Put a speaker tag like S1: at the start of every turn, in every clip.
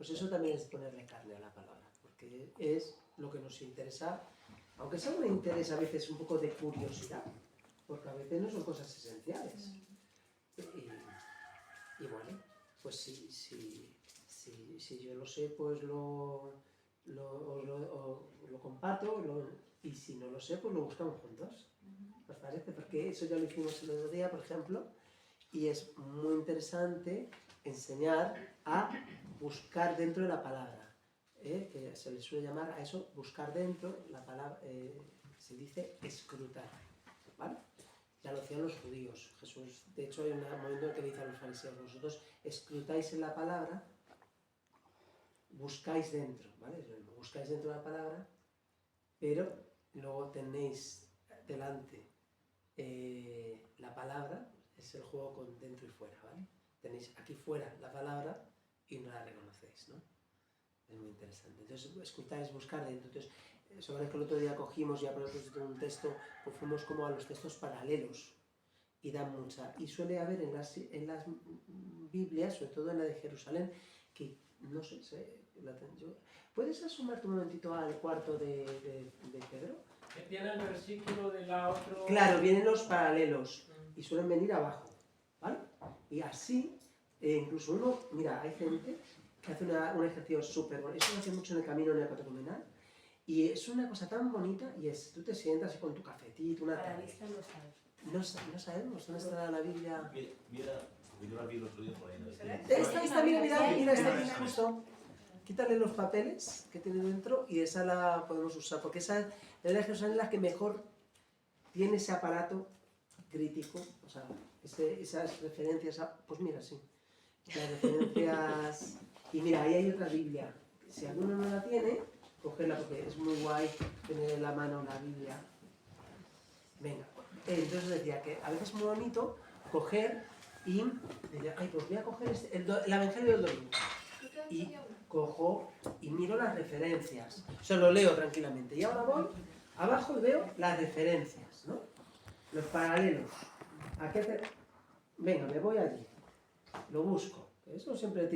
S1: Pues eso también es ponerle carne a la palabra, porque es lo que nos interesa, aunque sea un interés a veces un poco de curiosidad, porque a veces no son cosas esenciales. Y bueno, pues si yo lo sé, pues lo comparto, y si no lo sé, pues lo buscamos juntos. ¿Os parece? Porque eso ya lo hicimos el otro día, por ejemplo, y es muy interesante enseñar a buscar dentro de la palabra, que se le suele llamar a eso buscar dentro, la palabra se dice escrutar, ¿vale? Ya lo hacían los judíos. Jesús, de hecho, hay un momento que le dice a los fariseos: vosotros escrutáis en la palabra, buscáis dentro, ¿vale? Buscáis dentro de la palabra, pero luego tenéis delante la palabra, es el juego con dentro y fuera, ¿vale? Tenéis aquí fuera la palabra y no la reconocéis, ¿no? Es muy interesante. Entonces, escucháis, buscar dentro. Entonces, sobre que el otro día cogimos ya por ejemplo un texto, pues fuimos como a los textos paralelos y dan mucha. Y suele haber en las Biblias, sobre todo en la de Jerusalén, que no sé, ¿puedes asomarte un momentito al cuarto de Pedro?
S2: Que tiene el versículo de la otra...
S1: Claro, vienen los paralelos y suelen venir abajo, ¿vale? Y así, incluso uno, mira, hay gente que hace un ejercicio súper bueno. Eso lo hace mucho en el camino neocatecumenal y es una cosa tan bonita, y es, tú te sientas con tu cafetito, una tarde. No sabemos dónde está la Biblia.
S3: Mira, yo la vi el otro día por ahí.
S1: Esta, mira, está aquí justo. Quítale los papeles que tiene dentro y esa la podemos usar, porque esa es la que mejor tiene ese aparato crítico, o sea, esas referencias, pues mira, sí, las referencias, y mira, ahí hay otra Biblia, si alguno no la tiene, cogerla porque es muy guay tener en la mano la Biblia. Venga, entonces decía que a veces es muy bonito coger y decir, ay, pues voy a coger el Evangelio del domingo. Y cojo y miro las referencias, o sea, lo leo tranquilamente. Y ahora voy abajo y veo las referencias, ¿no? Los paralelos. ¿A qué hacer? Venga, me voy allí, lo busco. Eso siempre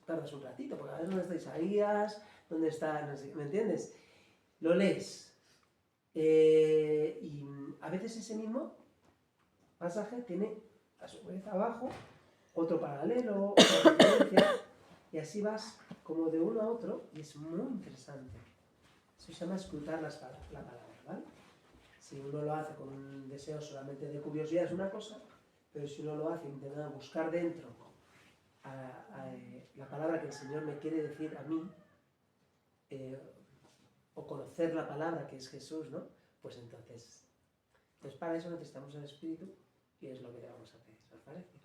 S1: tardas un ratito, porque a ver dónde está Isaías, dónde está, no sé, ¿me entiendes? Lo lees. Y a veces ese mismo pasaje tiene a su vez abajo otro paralelo, otra referencia, y así vas como de uno a otro, y es muy interesante. Eso se llama escrutar la palabra, ¿vale? Si uno lo hace con un deseo solamente de curiosidad es una cosa, pero si uno lo hace intentando buscar dentro la palabra que el Señor me quiere decir a mí, o conocer la palabra que es Jesús, ¿no? Pues entonces para eso necesitamos el Espíritu, y es lo que le vamos a pedir, ¿os parece?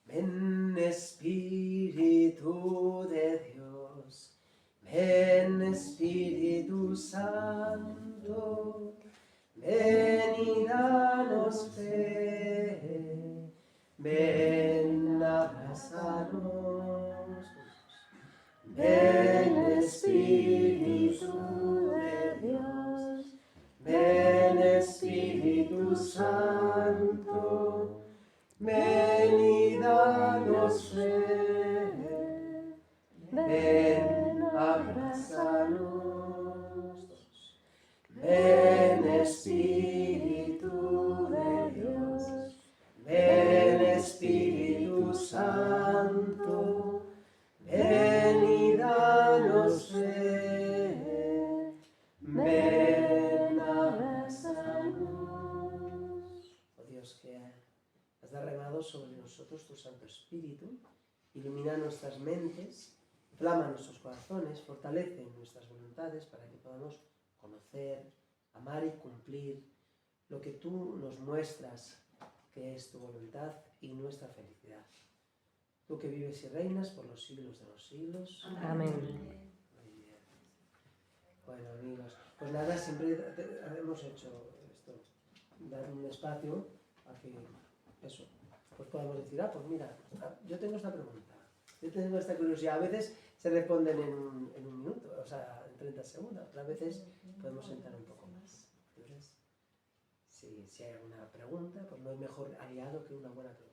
S1: Ven Espíritu de Dios, ven Espíritu Santo, ven y danos fe, ven abrazanos. Ven Espíritu de Dios, ven Espíritu Santo, ven y danos fe, ven abrazanos. Ven Espíritu de Dios, ven Espíritu Santo, ven y danos fe, ven abrazanos. Oh Dios, que has derramado sobre nosotros tu Santo Espíritu, ilumina nuestras mentes, inflama nuestros corazones, fortalece nuestras voluntades para que podamos conocer, amar y cumplir lo que tú nos muestras, que es tu voluntad y nuestra felicidad. Tú que vives y reinas por los siglos de los siglos.
S4: Amén.
S1: Muy bien. Bueno, amigos, pues nada, siempre hemos hecho esto, dar un espacio a que eso, pues podamos decir, pues mira, yo tengo esta pregunta, yo tengo esta curiosidad. A veces se responden en un minuto, o sea, en 30 segundos, otras veces podemos sentar un poco más. Entonces, si hay alguna pregunta, pues no hay mejor aliado que una buena pregunta.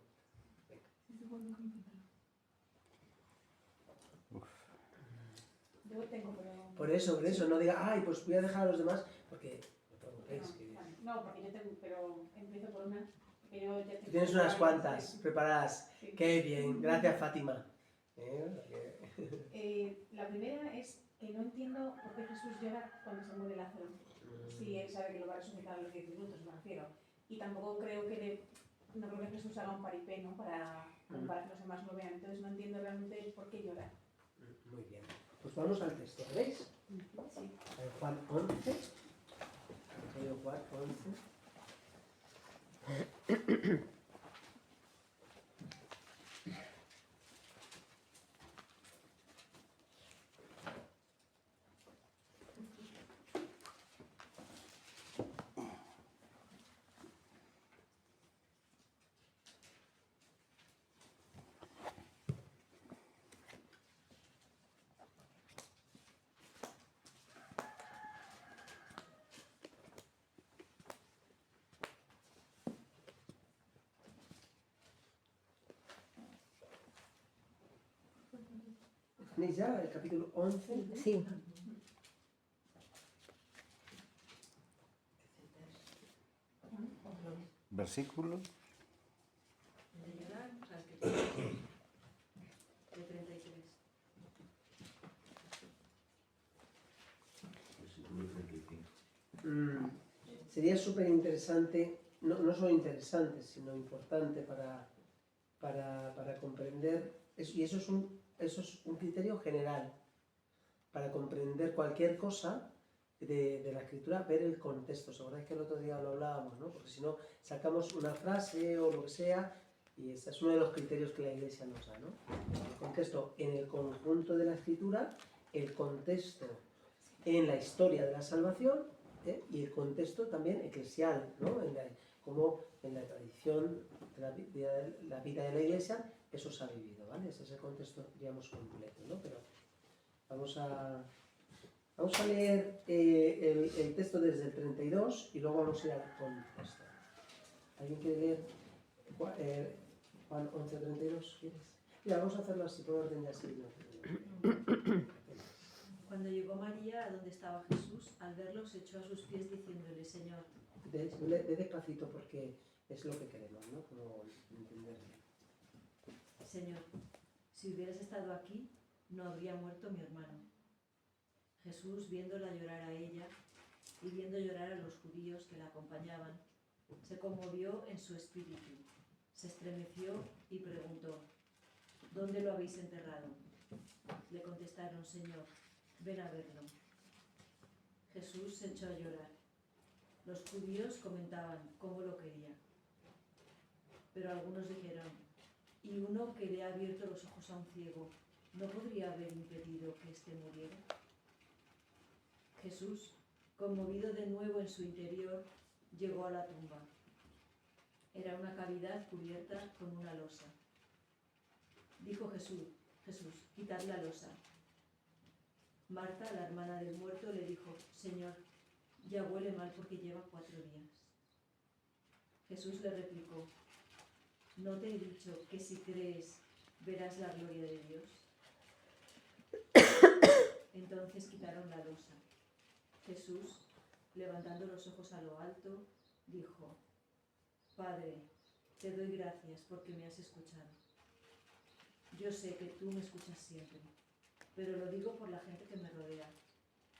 S4: Yo tengo, pero...
S1: Por eso, no diga, ay, pues voy a dejar a los demás, porque no preguntéis.
S4: Vale. No, porque yo tengo, pero empiezo por una, que yo ya tengo...
S1: Tienes unas cuantas preparadas.
S4: Sí.
S1: Qué bien, gracias Fátima.
S4: La primera es que no entiendo por qué Jesús llora cuando se muere Lázaro. Si él sabe que lo va a resucitar a los 10 minutos, me refiero. Y tampoco creo que no creo que Jesús haga un paripé, ¿no? Para que los demás lo vean. Entonces no entiendo realmente por qué llora.
S1: Muy bien. Pues vamos al texto, ¿veis?
S4: Sí.
S1: Juan 11. Juan 11. ¿Tenéis ya el capítulo 11?
S5: Sí.
S6: Versículo.
S5: De llorar, o sea, que de 33.
S3: Versículo 35.
S1: Sería súper interesante, no solo interesante, sino importante para comprender, y eso es un criterio general, para comprender cualquier cosa de la escritura, ver el contexto. ¿Os acordáis que el otro día lo hablábamos, ¿no? Porque si no, sacamos una frase o lo que sea, y ese es uno de los criterios que la Iglesia nos da, ¿no? El contexto en el conjunto de la escritura, el contexto en la historia de la salvación, y el contexto también eclesial, ¿no? Como en la tradición de la vida de la Iglesia eso se ha vivido, ¿vale? Ese es el contexto, digamos, completo, ¿no? Pero vamos a leer el texto desde el 32 y luego vamos a ir al contexto. ¿Alguien quiere leer Juan 11, 32? ¿Quieres? Mira, vamos a hacerlo así, por orden y así.
S5: Cuando llegó María a donde estaba Jesús, al verlo se echó a sus pies diciéndole, Señor.
S1: De despacito porque es lo que queremos, ¿no? Como entenderlo.
S5: Señor, si hubieras estado aquí, no habría muerto mi hermano. Jesús, viéndola llorar a ella y viendo llorar a los judíos que la acompañaban, se conmovió en su espíritu, se estremeció y preguntó, ¿dónde lo habéis enterrado? Le contestaron, Señor, ven a verlo. Jesús se echó a llorar. Los judíos comentaban cómo lo quería. Pero algunos dijeron, ¿y uno que le ha abierto los ojos a un ciego no podría haber impedido que éste muriera? Jesús, conmovido de nuevo en su interior, llegó a la tumba. Era una cavidad cubierta con una losa. Dijo Jesús, quitad la losa. Marta, la hermana del muerto, le dijo, Señor, ya huele mal porque lleva 4 días. Jesús le replicó, ¿no te he dicho que si crees verás la gloria de Dios? Entonces quitaron la losa. Jesús, levantando los ojos a lo alto, dijo, Padre, te doy gracias porque me has escuchado. Yo sé que tú me escuchas siempre, pero lo digo por la gente que me rodea,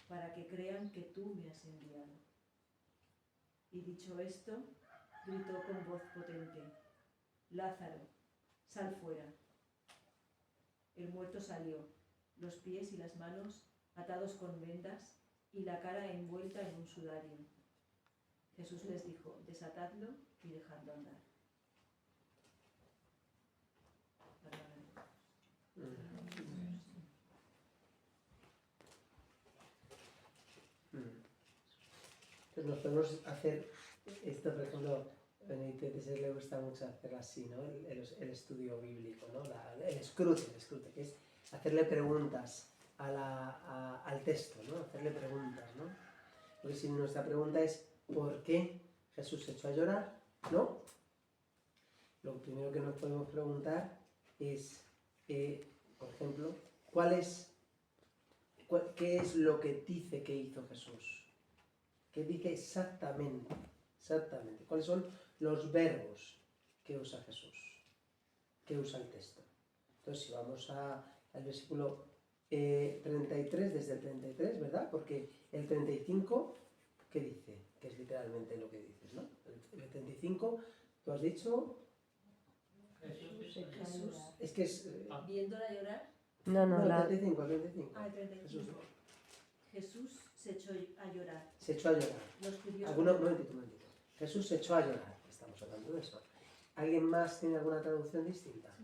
S5: para que crean que tú me has enviado. Y dicho esto, gritó con voz potente, Lázaro, sal fuera. El muerto salió, los pies y las manos atados con vendas y la cara envuelta en un sudario. Jesús les dijo, desatadlo y dejadlo andar.
S1: Entonces nos podemos hacer esto, por ejemplo, a Benítez le gusta mucho hacer así, ¿no? El estudio bíblico, ¿no? El escrute, que es hacerle preguntas al texto, ¿no? Hacerle preguntas, ¿no? Porque si nuestra pregunta es ¿por qué Jesús se echó a llorar? ¿No? Lo primero que nos podemos preguntar es, por ejemplo, ¿qué es lo que dice que hizo Jesús? ¿Qué dice exactamente? Exactamente. ¿Cuáles son los verbos que usa Jesús? ¿Qué usa el texto? Entonces, si vamos al versículo 33, desde el 33, ¿verdad? Porque el 35, ¿qué dice? Que es literalmente lo que dices, ¿no? El 35, tú has dicho...
S5: Jesús,
S1: Es que es...
S5: viéndola llorar,
S6: No,
S1: no, el
S6: la...
S1: 35, el 35.
S5: el 35. Jesús se echó a llorar.
S1: Se echó a llorar.
S5: Los judíos.
S1: Un momentito. Jesús se echó a llorar. Estamos hablando de eso. ¿Alguien más tiene alguna traducción distinta?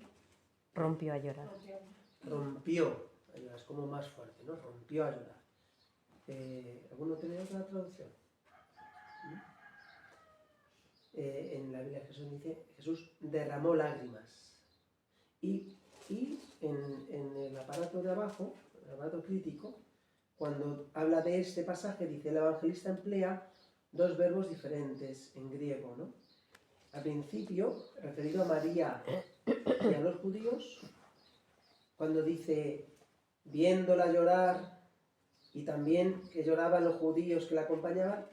S6: rompió a llorar.
S1: Rompió a llorar. Es como más fuerte, ¿no? Rompió a llorar. ¿Alguno tiene otra traducción? En la Biblia Jesús derramó lágrimas. Y en el aparato de abajo, el aparato crítico, cuando habla de este pasaje, dice, el evangelista emplea dos verbos diferentes en griego, ¿no? Al principio, referido a María y a los judíos, cuando dice, viéndola llorar, y también que lloraban los judíos que la acompañaban,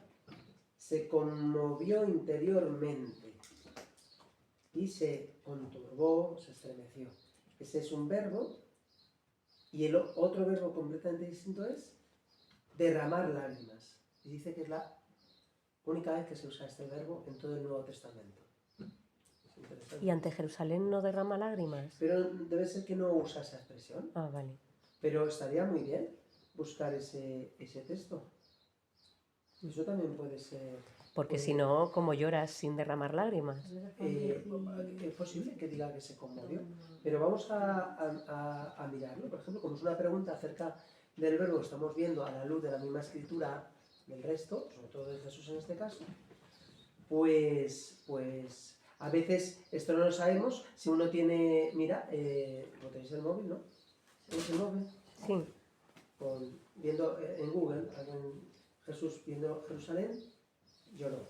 S1: se conmovió interiormente y se conturbó, se estremeció. Ese es un verbo, y el otro verbo completamente distinto es derramar lágrimas. Y dice que es la única vez que se usa este verbo en todo el Nuevo Testamento. Es interesante.
S6: ¿Y ante Jerusalén no derrama lágrimas?
S1: Pero debe ser que no usa esa expresión.
S6: Ah, vale.
S1: Pero estaría muy bien buscar ese texto. Eso también puede ser...
S6: Porque si no, ¿cómo lloras sin derramar lágrimas?
S1: es posible que diga que se conmovió. Pero vamos a mirarlo. Por ejemplo, como es una pregunta acerca del verbo que estamos viendo a la luz de la misma escritura del resto, sobre todo de Jesús en este caso, pues a veces esto no lo sabemos. Si uno tiene, mira, ¿no tenéis el móvil, no? ¿Tenéis el móvil?
S6: Sí.
S1: Viendo en Google, Jesús viendo Jerusalén, lloró.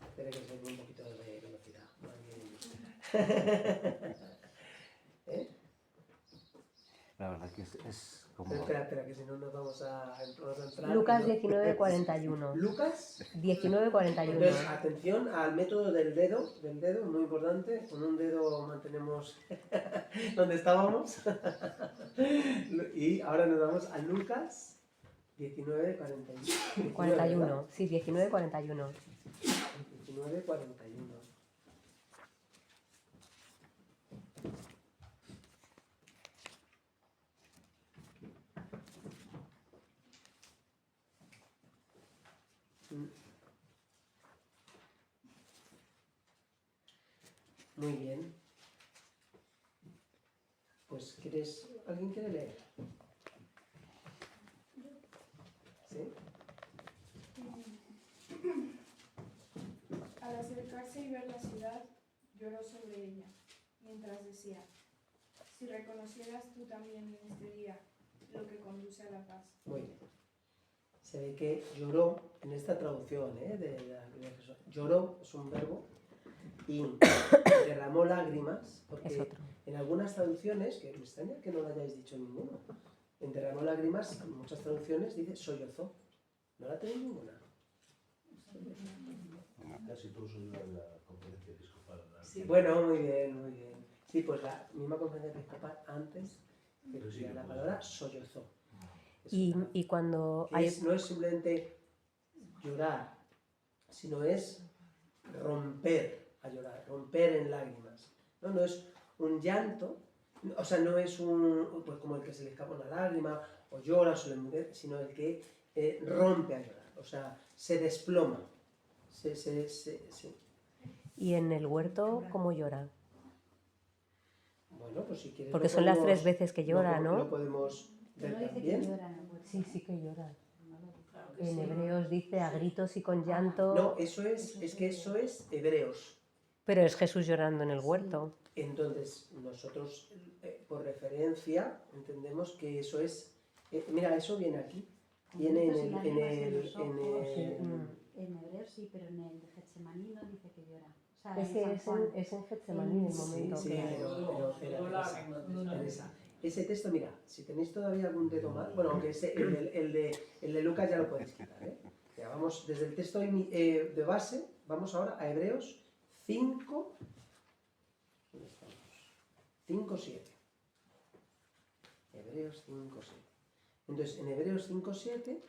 S1: Espera que se un poquito de velocidad.
S3: La verdad que es como...
S1: Pero espera, que si no nos vamos a entrar.
S6: Lucas
S1: ¿no?
S6: 19:41.
S1: Lucas
S6: 19:41.
S1: Entonces, atención al método del dedo, muy importante. Con un dedo mantenemos donde estábamos. Y ahora nos vamos a Lucas 19:41.
S6: 41. Sí, 19:41.
S1: 19:41. Muy bien. Pues, ¿alguien quiere leer? ¿Sí?
S7: Al acercarse y ver la ciudad, lloró sobre ella, mientras decía, si reconocieras tú también en este día lo que conduce a la paz.
S1: Muy bien. Se ve que lloró, en esta traducción de la Biblia de Jesús, lloró es un verbo, y derramó lágrimas, porque
S6: Es otro.
S1: en algunas traducciones, que me extraña que no lo hayáis dicho ninguno, en derramó lágrimas, en muchas traducciones dice sollozó. ¿No la tenéis ninguna?
S3: Casi todos son de la conferencia episcopal.
S1: Sí. Bueno, muy bien. Sí, pues la misma conferencia episcopal antes decía la palabra sollozó.
S6: Y cuando hay...
S1: No es simplemente llorar, sino es romper a llorar, romper en lágrimas. No es un llanto, o sea, no es pues como el que se le escapa una lágrima, o llora, o se le muere, sino el que rompe a llorar, o sea, se desploma.
S6: ¿Y en el huerto cómo llora?
S1: Bueno, pues si quieres...
S6: Porque son las 3 veces que llora, ¿no?
S1: Lo podemos ver también.
S6: Sí que llora. En Hebreos dice a gritos y con llanto.
S1: No, eso es Hebreos.
S6: Pero es Jesús llorando en el huerto.
S1: Entonces, nosotros, por referencia, entendemos que eso es... mira, eso viene aquí. Viene en
S8: En Hebreos sí, pero en el de Getsemaní no dice que llora.
S6: Es que es en Getsemaní el momento
S1: Sí,
S6: que...
S1: pero Teresa, ese texto, mira, si tenéis todavía algún dedo más, bueno, aunque el de Lucas ya lo podéis quitar, ¿eh? Ya vamos desde el texto de base, vamos ahora a Hebreos 5, ¿dónde estamos? 5:7. Hebreos 5:7. Entonces, en Hebreos 5:7,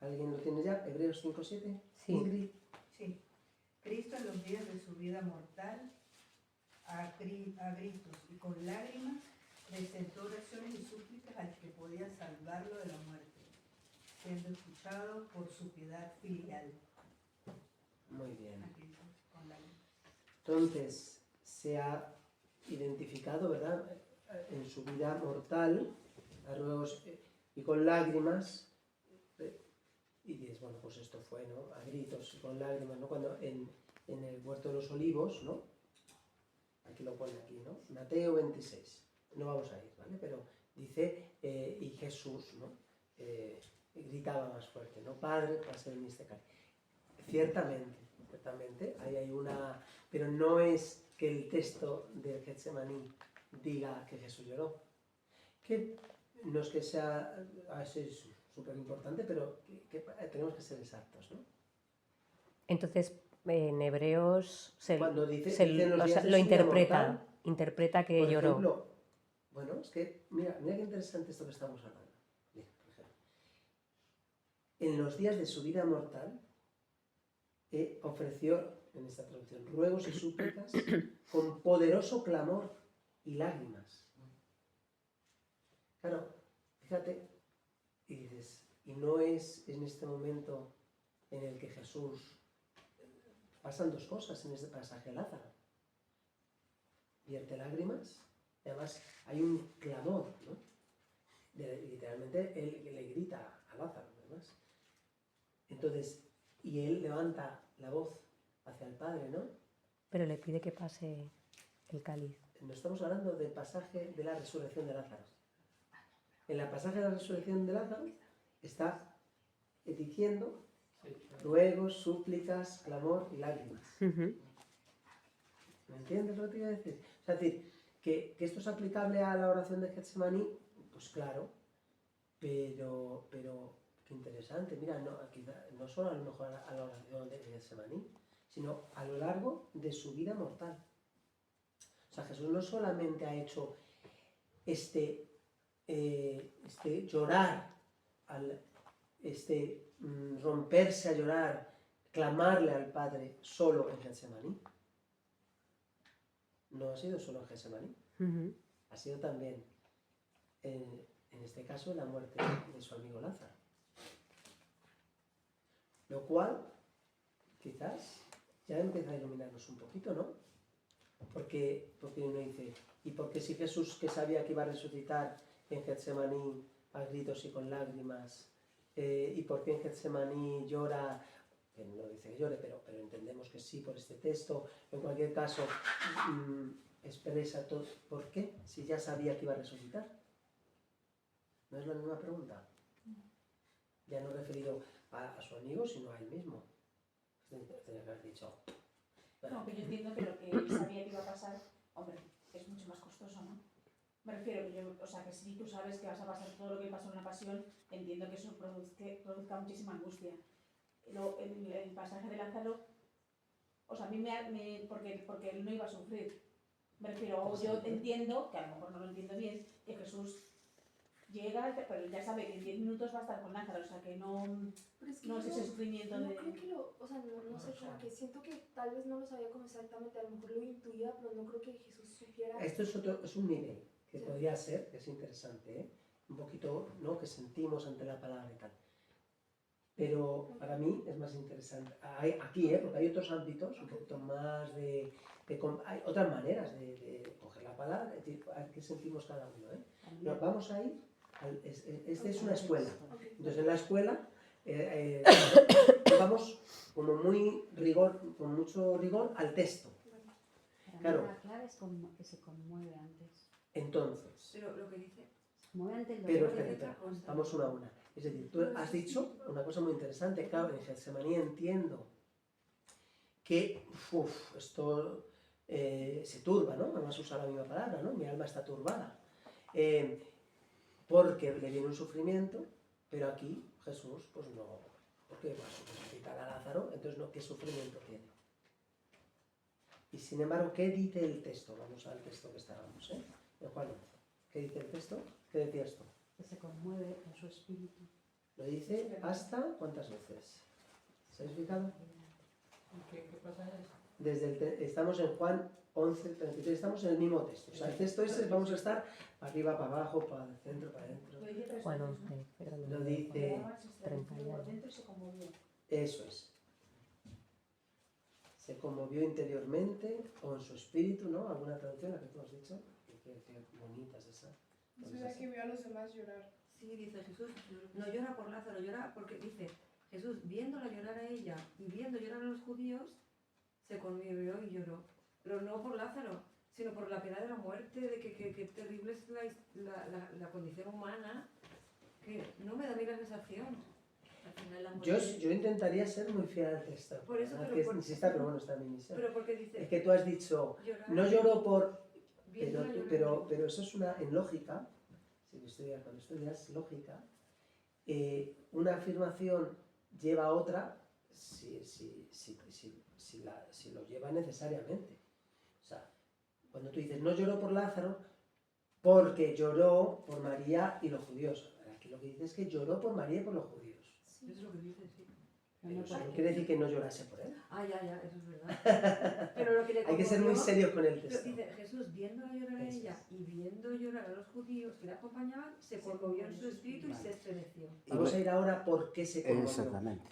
S1: ¿alguien lo tiene ya? Hebreos 5:7.
S6: Sí.
S1: Ingrid.
S8: Sí. Cristo en los días de su vida mortal, a gritos y con lágrimas, presentó oraciones y súplicas al que podía salvarlo de la muerte, siendo escuchado por su piedad filial.
S1: Muy bien.
S8: A gritos, con lágrimas.
S1: Entonces, se ha identificado, ¿verdad?, en su vida mortal, a ruegos y con lágrimas, y dices, bueno, pues esto fue, ¿no?, a gritos y con lágrimas, ¿no?, cuando en el huerto de los olivos, ¿no?, aquí lo pone aquí, ¿no?, Mateo 26, no vamos a ir, ¿vale?, pero dice, y Jesús, ¿no?, gritaba más fuerte, ¿no?, Padre, pase de mí este cáliz. Ciertamente, ahí hay una... Pero no es que el texto del Getsemaní diga que Jesús lloró. Que no es que sea... Eso es súper importante, pero que tenemos que ser exactos, ¿no?
S6: Entonces, en Hebreos
S1: Cuando dice,
S6: se
S1: dicen los
S6: o
S1: días
S6: sea,
S1: de
S6: lo
S1: su vida
S6: interpreta,
S1: mortal,
S6: interpreta que
S1: por
S6: lloró.
S1: ejemplo, bueno, es que, mira qué interesante esto que estamos hablando. Mira, por ejemplo, en los días de su vida mortal, ofreció, en esta traducción, ruegos y súplicas con poderoso clamor y lágrimas. Claro, fíjate, y dices, y no es en este momento en el que Jesús... Pasan dos cosas en este pasaje, Lázaro. Vierte lágrimas, y además hay un clamor, ¿no? Literalmente él le grita a Lázaro, además. Entonces, y él levanta la voz hacia el Padre, ¿no?
S6: Pero le pide que pase el cáliz.
S1: No estamos hablando del pasaje de la resurrección de Lázaro. En el pasaje de la resurrección de Lázaro está diciendo ruegos, súplicas, clamor y lágrimas. ¿Me entiendes lo que te iba a decir? O sea, es decir, que esto es aplicable a la oración de Getsemaní, pues claro, pero qué interesante. Mira, no solo a lo mejor a la oración de Getsemaní, sino a lo largo de su vida mortal. O sea, Jesús no solamente ha hecho llorar, romperse a llorar, clamarle al Padre solo en Getsemaní. No ha sido solo en Getsemaní, ha sido también, en este caso, en la muerte de su amigo Lázaro. Lo cual, quizás, ya empieza a iluminarnos un poquito, ¿no? Porque uno dice, ¿y por qué si Jesús, que sabía que iba a resucitar en Getsemaní a gritos y con lágrimas, y por qué en Getsemaní llora, que no dice que llore, pero entendemos que sí por este texto, en cualquier caso, expresa todo, ¿por qué? Si ya sabía que iba a resucitar. ¿No es la misma pregunta? Ya no referido a su amigo, sino a él mismo. Tenía que haber dicho...
S4: No, pero yo entiendo que lo que él sabía que iba a pasar, hombre, es mucho más costoso, ¿no? Me refiero que o sea, que si tú sabes que vas a pasar todo lo que pasó en la pasión, entiendo que eso produzca muchísima angustia. El pasaje de Lázaro, o sea, a mí porque él no iba a sufrir. Me refiero, yo entiendo, que a lo mejor no lo entiendo bien, que Jesús llega, pero ya sabe que en 10 minutos va a estar con Lázaro, o sea, que no es ese sufrimiento
S7: no
S4: de...
S7: creo que o sea, no sé, como que siento que tal vez no lo sabía como exactamente, a lo mejor lo intuía, pero no creo que Jesús supiera.
S1: Esto es un nivel que podría ser, que es interesante, ¿eh? Un poquito, ¿no?, que sentimos ante la palabra y tal. Pero para mí es más interesante, aquí, porque hay otros ámbitos, un poquito más hay otras maneras de coger la palabra, es decir, a ver qué sentimos cada uno, ¿eh? Pero vamos a ir, esta es una escuela, entonces en la escuela vamos con mucho rigor al texto. Claro.
S9: La clave es que se conmueve antes.
S1: Entonces,
S8: Pero lo que dice...
S9: Se conmueve antes lo
S1: pero
S9: que
S1: espera, vamos una a una. Es decir, tú has dicho una cosa muy interesante, claro, en Getsemaní entiendo que esto se turba, ¿no? Vamos a usar la misma palabra, ¿no? Mi alma está turbada. Porque le viene un sufrimiento, pero aquí Jesús, pues no, porque va a resucitar a Lázaro, entonces no, ¿qué sufrimiento tiene? Y sin embargo, ¿qué dice el texto? Vamos al texto que estábamos, en Juan 11. ¿Qué dice el texto? ¿Qué decía esto?
S9: Que se conmueve en su espíritu.
S1: Lo dice hasta ¿cuántas veces? ¿Se ha explicado?
S2: ¿Qué pasa en eso?
S1: Estamos en Juan 11, 33, estamos en el mismo texto. O sea, el texto ese vamos a estar para arriba, para abajo, para el centro, para adentro.
S4: Lo dice tres
S6: Juan
S4: veces,
S6: 11, pero
S1: Lo
S6: no.
S1: dice,
S4: ¿no? Se estremeció
S6: 30
S4: por dentro y se conmovió.
S1: eso es. Se conmovió interiormente o en su espíritu, ¿no? ¿Alguna traducción, la que tú has dicho? Qué bonitas esa.
S7: Es verdad que vio a los demás llorar.
S10: Sí, dice Jesús, no llora por Lázaro, llora porque dice, Jesús, viéndola llorar a ella y viendo llorar a los judíos, se conmovió y lloró. Pero no por Lázaro, sino por la pena de la muerte, de que terrible es la condición humana, que no me da a mí la sensación.
S5: Al final la
S1: Yo
S5: muerte-
S1: intentaría ser muy fiel al texto.
S10: Por eso,
S1: ¿verdad?
S10: pero
S1: Que es
S10: por-
S1: insista, pero bueno, está en mi misión.
S10: Pero porque dice,
S1: Es que tú has dicho,
S10: llorar,
S1: no lloro por...
S10: viéndola llorar.
S1: Pero eso es una, en lógica, cuando estudias lógica, una afirmación lleva a otra si lo lleva necesariamente. O sea, cuando tú dices, no lloró por Lázaro, porque lloró por María y los judíos. Aquí lo que dice es que lloró por María y por los judíos.
S10: Eso es lo que dice, sí.
S1: Pero eso no quiere decir que no llorase por él.
S10: Ah, ya, eso es verdad. Pero lo que le
S1: Hay que ser muy
S10: conmovió-
S1: serios con el
S10: Pero
S1: texto.
S10: dice Jesús, viéndola llorar a
S1: Eso
S10: ella y viendo llorar a los judíos que la acompañaban, se conmovió en su espíritu y
S1: Vale.
S10: se estremeció.
S1: Vamos a ir ahora por qué se conmovió.
S3: Exactamente.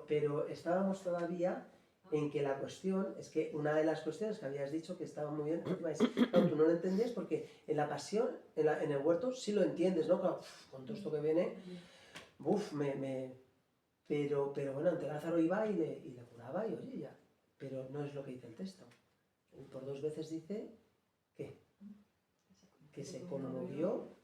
S1: Pero estábamos todavía en que la cuestión, es que una de las cuestiones que habías dicho que estaba muy bien, es, claro, tú no lo entendías porque en la pasión, en el huerto, sí lo entiendes, ¿no? Claro, con todo esto que viene, pero bueno, ante Lázaro iba y le curaba y oye, ya. Pero no es lo que dice el texto. Por 2 veces dice que se conmovió.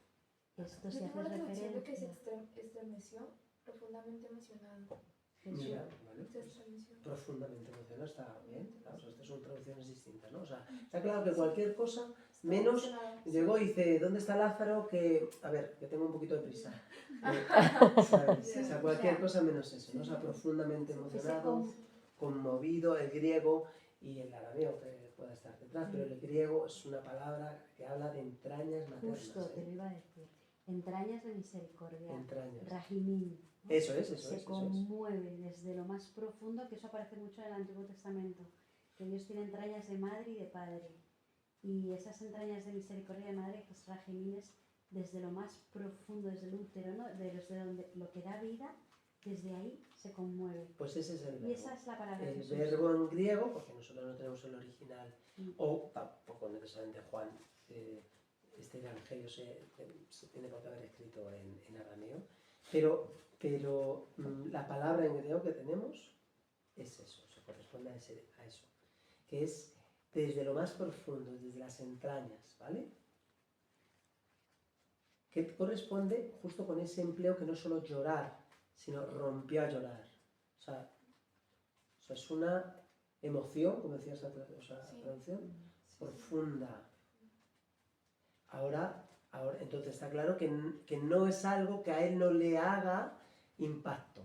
S9: Esto
S7: Yo
S9: se
S7: tengo
S9: hace
S7: la traducción de que se
S9: referencia.
S7: estremeció profundamente emocionado.
S1: Mira, ¿vale?
S7: Se estremeció.
S1: Profundamente emocionado, está bien. Claro, o sea, estas son traducciones distintas, ¿no? O sea, está claro que cualquier cosa menos.
S7: Emocionado.
S1: Llegó y dice, ¿dónde está Lázaro? A ver, que tengo un poquito de prisa. ¿Sabes? O sea, cualquier cosa menos eso, ¿no? O sea, profundamente emocionado, conmovido, el griego y el arameo que pueda estar detrás, pero el griego es una palabra que habla de entrañas maternas.
S9: Justo, te lo iba a decir. Entrañas de misericordia.
S1: Entrañas.
S9: Rajimín. ¿no?
S1: Eso es.
S9: Se conmueve desde lo más profundo, que eso aparece mucho en el Antiguo Testamento, que Dios tiene entrañas de madre y de padre. Y esas entrañas de misericordia de madre, que es Rajimín, es desde lo más profundo, desde el útero, ¿no? Desde donde lo que da vida, desde ahí se conmueve.
S1: Pues ese es el verbo.
S9: Y esa es la palabra de
S1: El
S9: Jesús.
S1: verbo en griego, porque nosotros no tenemos el original,
S9: Mm.
S1: o tampoco necesariamente Juan, este evangelio se tiene por qué haber escrito en arameo, pero la palabra en griego que tenemos es eso, se corresponde a eso, que es desde lo más profundo, desde las entrañas, ¿vale? Que corresponde justo con ese empleo que no solo llorar, sino rompió a llorar. O sea, es una emoción, como decías la traducción, profunda. Ahora, entonces está claro que no es algo que a él no le haga impacto.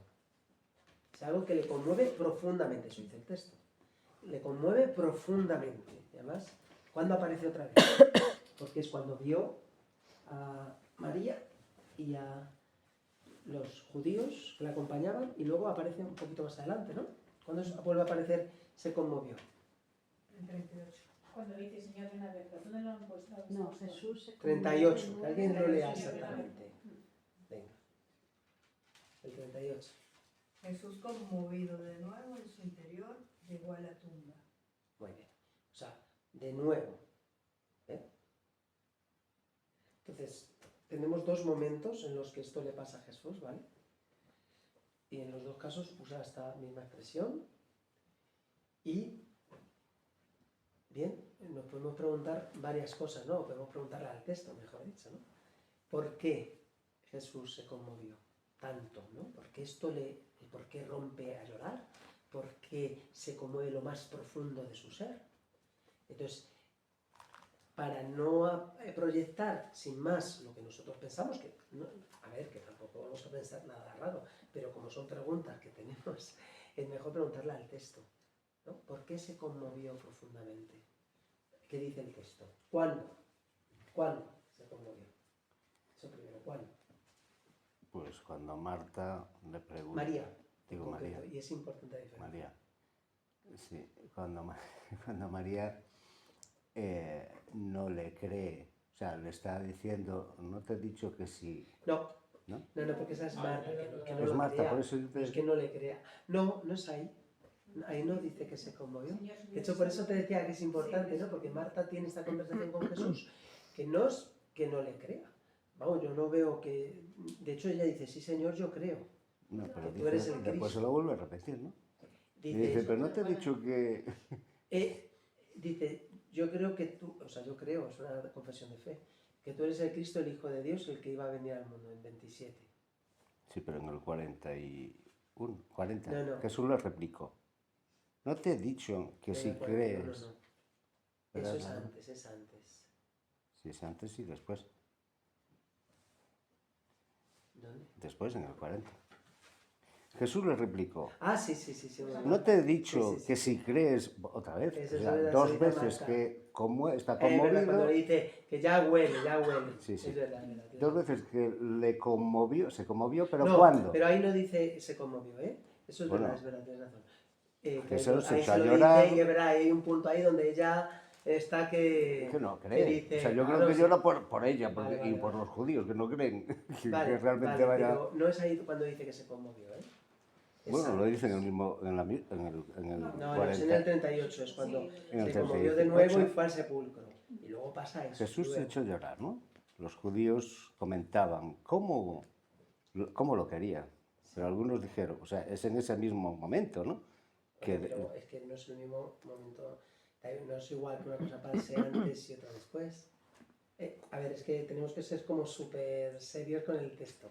S1: Es algo que le conmueve profundamente, eso dice el texto. Le conmueve profundamente. Y además, ¿cuándo aparece otra vez? Porque es cuando vio a María y a los judíos que la acompañaban y luego aparece un poquito más adelante, ¿no? Cuando vuelve a aparecer, se conmovió.
S8: En 38.
S4: Cuando dice, Señor, ven a verlo, ¿dónde lo han puesto?
S9: No, Jesús se
S1: 38, que
S9: conmueve.
S1: alguien lo lea
S4: 38.
S1: exactamente. Venga. El 38.
S8: Jesús, conmovido de nuevo en su interior, llegó a la tumba.
S1: Muy bien. O sea, de nuevo. ¿eh? Entonces, tenemos 2 momentos en los que esto le pasa a Jesús, ¿vale? Y en los 2 casos usa esta misma expresión. Y, bien, nos podemos preguntar varias cosas, ¿no? Podemos preguntarle al texto, mejor dicho, ¿no? ¿Por qué Jesús se conmovió? tanto, ¿no? ¿Por qué rompe a llorar? ¿Por qué se conmueve lo más profundo de su ser? Entonces, para no proyectar sin más lo que nosotros pensamos, que tampoco vamos a pensar nada raro, pero como son preguntas que tenemos, es mejor preguntarle al texto, ¿no? ¿Por qué se conmovió profundamente? ¿Qué dice el texto? ¿Cuándo? ¿Cuándo se conmovió? Eso primero, ¿cuándo?
S3: Pues cuando Marta le pregunta...
S1: María.
S3: Digo María.
S1: Y es importante la diferencia.
S3: María. Sí, cuando María no le cree, o sea, le está diciendo, no te he dicho que sí.
S1: No,
S3: ¿No?
S1: porque esa es Marta, que no
S3: Es
S1: lo
S3: Marta,
S1: crea.
S3: por eso dice-
S1: Es que no le crea. No es ahí. Ahí no dice que se conmovió. De hecho, por eso te decía que es importante, ¿no? Porque Marta tiene esta conversación con Jesús, que no es que no le crea. Vamos, yo no veo que... De hecho, ella dice, sí, Señor, yo creo.
S3: No, pero
S1: Tú eres
S3: dice,
S1: el
S3: después se
S1: Cristo.
S3: lo vuelve a repetir, ¿no? Y
S1: Dice,
S3: dice, pero no te he dicho que...
S1: dice, yo creo que tú, o sea, yo creo, es una confesión de fe, que tú eres el Cristo, el Hijo de Dios, el que iba a venir al mundo en 27.
S3: Sí, pero en el 41, 40,
S1: No.
S3: Jesús le replicó. No te he dicho que si
S1: Pero,
S3: crees...
S1: no.
S3: Pero
S1: Eso es
S3: nada.
S1: antes, es antes.
S3: Sí, es antes y después.
S1: ¿Dónde?
S3: Después, en el 40. Jesús le replicó.
S1: Ah, sí.
S3: No te he dicho
S1: Sí.
S3: que si crees, otra vez,
S1: Eso
S3: o
S1: es
S3: sea,
S1: verdad,
S3: dos
S1: sí,
S3: veces
S1: Marta.
S3: que como está
S1: Verdad,
S3: conmovido,
S1: cuando le dice que ya huele.
S3: Sí.
S1: Es verdad.
S3: dos veces que le conmovió, se conmovió, pero
S1: no,
S3: ¿cuándo?
S1: pero ahí no dice se conmovió, ¿eh? Eso es
S3: Bueno.
S1: verdad, tienes razón.
S3: Que se los
S1: ahí
S3: echó
S1: se
S3: a
S1: lo
S3: llorar.
S1: dice y es verdad, hay un punto ahí donde ella está que
S3: no cree.
S1: dice,
S3: O sea, yo
S1: claro,
S3: creo que
S1: sí.
S3: llora por ella
S1: Vale,
S3: y por los judíos, que no creen que
S1: Vale,
S3: realmente vaya...
S1: pero no es ahí cuando dice que se conmovió, ¿eh? Es
S3: Bueno, lo
S1: antes.
S3: dice en el mismo, en el
S1: No,
S3: 40.
S1: es en el 38, es cuando
S3: En el
S1: se conmovió
S3: 38.
S1: de nuevo y fue al sepulcro. Y luego pasa eso.
S3: Jesús se
S1: luego.
S3: echó a llorar, ¿no? Los judíos comentaban cómo lo quería. Pero algunos dijeron, o sea, es en ese mismo momento, ¿no?
S1: Pero es que no es el mismo momento, no es igual que una cosa pase antes y otra después. A ver, es que tenemos que ser como súper serios con el texto.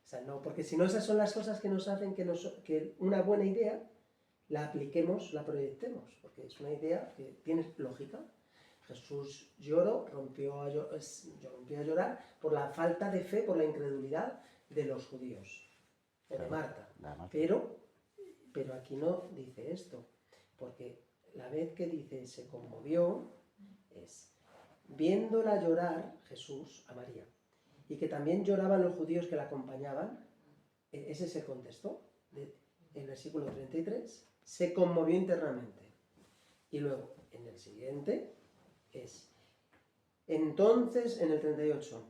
S1: O sea, no, porque si no, esas son las cosas que nos hacen que una buena idea la apliquemos, la proyectemos, porque es una idea que tiene lógica. Jesús rompió a llorar por la falta de fe, por la incredulidad de los judíos, o de Marta. Pero aquí no dice esto, porque la vez que dice se conmovió es viéndola llorar Jesús a María, y que también lloraban los judíos que la acompañaban. Ese es el contexto. El versículo 33, se conmovió internamente. Y luego, en el siguiente, entonces, en el 38,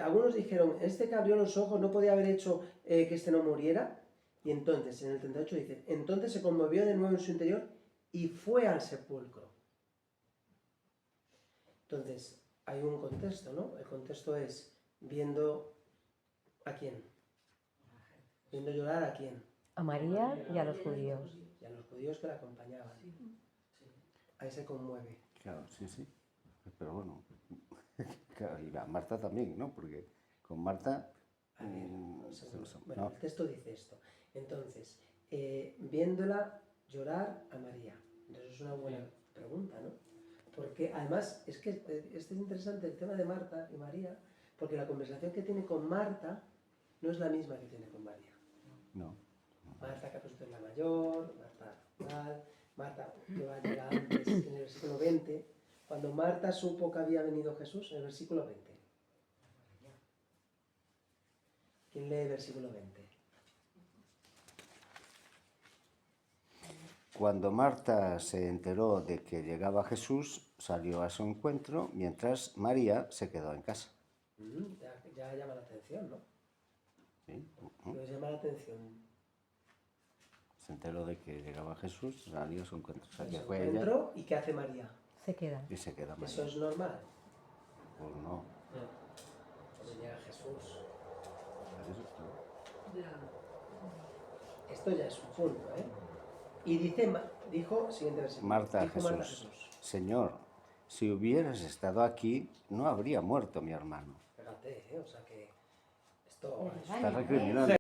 S1: algunos dijeron, este que abrió los ojos no podía haber hecho que este no muriera. Y entonces, en el 38 dice, entonces se conmovió de nuevo en su interior y fue al sepulcro. Entonces, hay un contexto, ¿no? El contexto es viendo a quién. Viendo llorar a quién.
S6: A María y a los judíos.
S1: Y a los judíos que la acompañaban. Ahí se conmueve.
S3: Claro, sí. Pero bueno, claro, y a Marta también, ¿no? Porque con Marta...
S1: A ver, un segundo. Bueno,
S3: no.
S1: el texto dice esto. Entonces, viéndola llorar a María. Entonces es una buena pregunta, ¿no? Porque además, es que este es interesante el tema de Marta y María, porque la conversación que tiene con Marta no es la misma que tiene con María.
S3: No.
S1: Marta Capuzotto es la mayor, Marta que va a llegar antes, en el versículo 20, cuando Marta supo que había venido Jesús, en el versículo 20. ¿Quién lee el versículo 20?
S3: Cuando Marta se enteró de que llegaba Jesús, salió a su encuentro, mientras María se quedó en casa.
S1: Ya llama la atención, ¿no?
S3: ¿Sí?
S1: Pues llama la atención.
S3: Se enteró de que llegaba Jesús, salió a su encuentro. O sea, que
S1: Se
S3: fue ella
S1: encuentró, ¿y qué hace María?
S6: Se queda.
S3: y se queda María.
S1: Eso es normal.
S3: Pues no.
S1: Cuando llega Jesús.
S5: Ya.
S1: Esto ya es un punto, ¿eh? Y dijo, siguiente versículo.
S3: Marta a
S1: dijo Marta a
S3: Jesús, Señor, si hubieras estado aquí, no habría muerto mi hermano.
S1: Fíjate, o sea que esto
S3: Está recriminando.